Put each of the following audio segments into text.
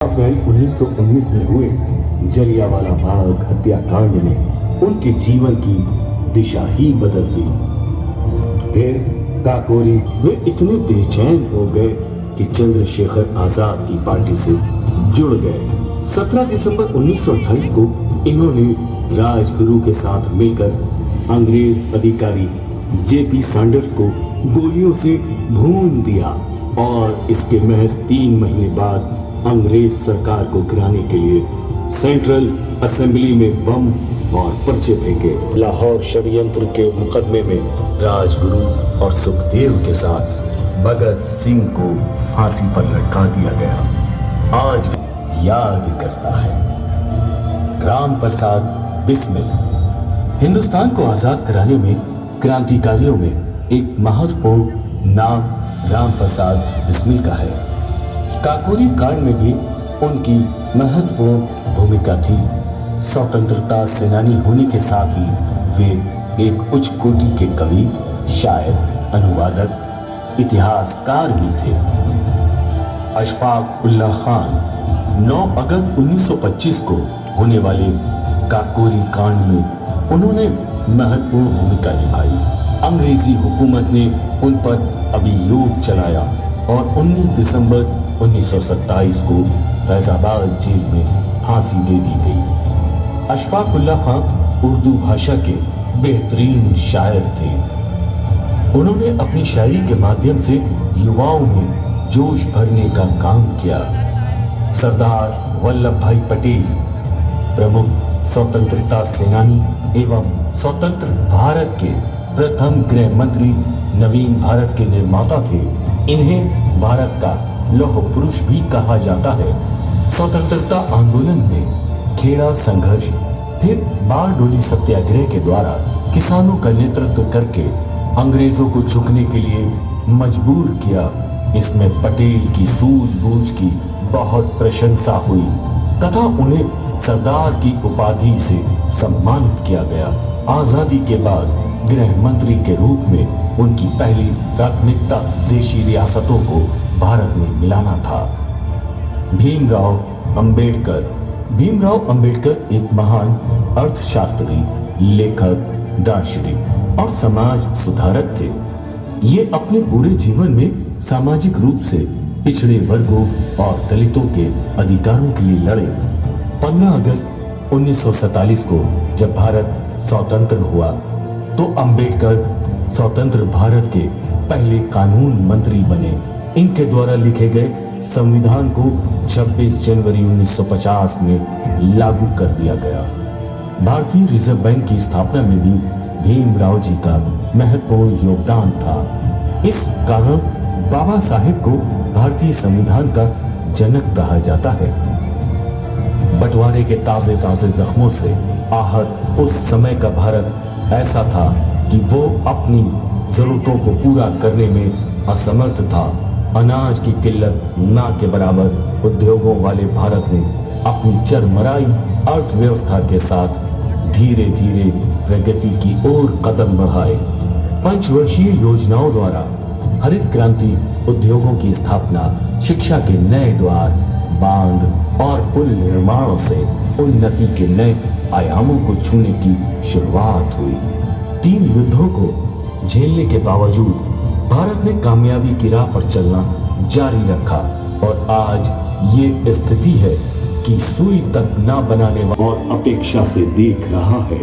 अप्रैल 1919 में हुए जलियांवाला बाग हत्याकांड ने उनके जीवन की दिशा ही बदल दी। फिर काकोरी वे इतने बेचैन हो गए कि चंद्रशेखर आजाद की पार्टी से जुड़ गए। 17 दिसंबर 1928 को इन्होंने राजगुरु के साथ मिलकर अंग्रेज अधिकारी जेपी सैंडर्स को गोलियों से भून दिया और इसके महज 3 महीने बाद अंग्रेज सरकार को गिराने के लिए सेंट्रल असेंबली में बम और पर्चे फेंके। लाहौर षड्यंत्र के मुकदमे में राजगुरु और सुखदेव के साथ भगत सिंह को फांसी पर लटका दिया गया। आज भी याद करता है। राम प्रसाद बिस्मिल हिंदुस्तान को आजाद कराने में क्रांतिकारियों में एक महत्वपूर्ण नाम राम प्रसाद बिस्मिल का है। काकोरी कांड में भी उनकी महत्वपूर्ण भूमिका थी। स्वतंत्रता सेनानी होने के साथ ही वे एक उच्च कोटि के कवि, शायर, अनुवादक, इतिहासकार भी थे। अशफाक उल्लाह खान 9 अगस्त 1925 को होने वाले काकोरी कांड में उन्होंने महत्वपूर्ण भूमिका निभाई। अंग्रेजी हुकूमत ने उन पर अभियोग चलाया और 19 दिसंबर 1927 को फैजाबाद जेल में फांसी दे दी गई। अशफाक उल्लाह खान उर्दू भाषा के बेहतरीन शायर थे। उन्होंने अपनी शायरी के माध्यम से युवाओं में जोश भरने का काम किया। सरदार वल्लभ भाई पटेल प्रमुख स्वतंत्रता सेनानी एवं स्वतंत्र भारत के प्रथम गृह मंत्री, नवीन भारत के निर्माता थे। इन्हें भारत का लौह पुरुष भी कहा जाता है। स्वतंत्रता आंदोलन में खेड़ा संघर्ष, फिर बारडोली सत्याग्रह के द्वारा किसानों का नेतृत्व करके अंग्रेजों को झुकने के लिए मजबूर किया। इसमें पटेल की सूझबूझ की बहुत प्रशंसा हुई तथा उन्हें सरदार की उपाधि से सम्मानित किया गया। आजादी के बाद गृह मंत्री के रूप में उनकी पहली प्राथमिकता देशी रियासतों को भारत में मिलाना था। भीमराव अंबेडकर एक महान अर्थशास्त्री, लेखक, दार्शनिक और समाज सुधारक थे। ये अपने पूरे जीवन में सामाजिक रूप से पिछड़े वर्गों और दलितों के अधिकारों के लिए लड़े। 15 अगस्त 1947 को जब भारत स्वतंत्र हुआ तो अंबेडकर स्वतंत्र भारत के पहले कानून मंत्री बने। इनके द्वारा लिखे गए संविधान को 26 जनवरी 1950 में लागू कर दिया गया। भारतीय रिजर्व बैंक की स्थापना में भी भीमराव जी का महत्वपूर्ण योगदान था। इस कारण बाबा साहेब को भारतीय संविधान का जनक कहा जाता है। बंटवारे के ताजे जख्मों से आहत उस समय का भारत ऐसा था कि वो अपनी जरूरतों को पूरा करने में असमर्थ था। अनाज की किल्लत ना के बराबर उद्योगों वाले भारत ने अपनी चरमराई अर्थव्यवस्था के साथ धीरे धीरे प्रगति की ओर कदम बढ़ाए। पंचवर्षीय योजनाओं द्वारा हरित क्रांति, उद्योगों की स्थापना, शिक्षा के नए द्वार, बांध और पुल निर्माणों से उन्नति के नए आयामों को छूने की शुरुआत हुई। 3 युद्धों को झेलने के बावजूद भारत ने कामयाबी की राह पर चलना जारी रखा और आज ये स्थिति है कि सुई तक ना बनाने और अपेक्षा से देख रहा है।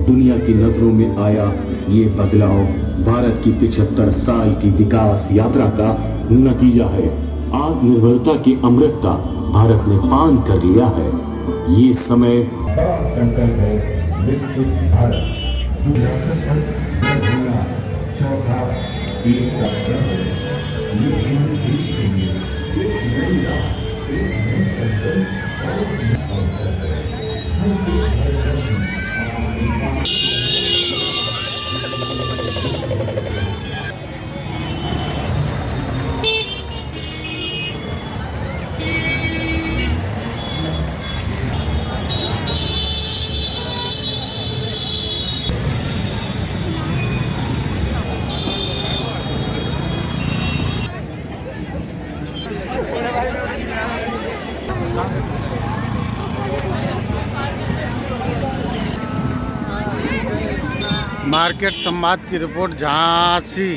दुनिया की नजरों में आया ये बदलाव भारत की 75 साल की विकास यात्रा का नतीजा है। आत्मनिर्भरता के अमृत का भारत ने पान कर लिया है। ये समय बड़ा संकल्प है, विकसित भारत। चौथा एक का प्रहर, ये हिंदू देश के लिए एक नई राह, एक नई संकल्प और नई अवसर है। हम एक भारतवासी मार्केट संवाद की रिपोर्ट झांसी।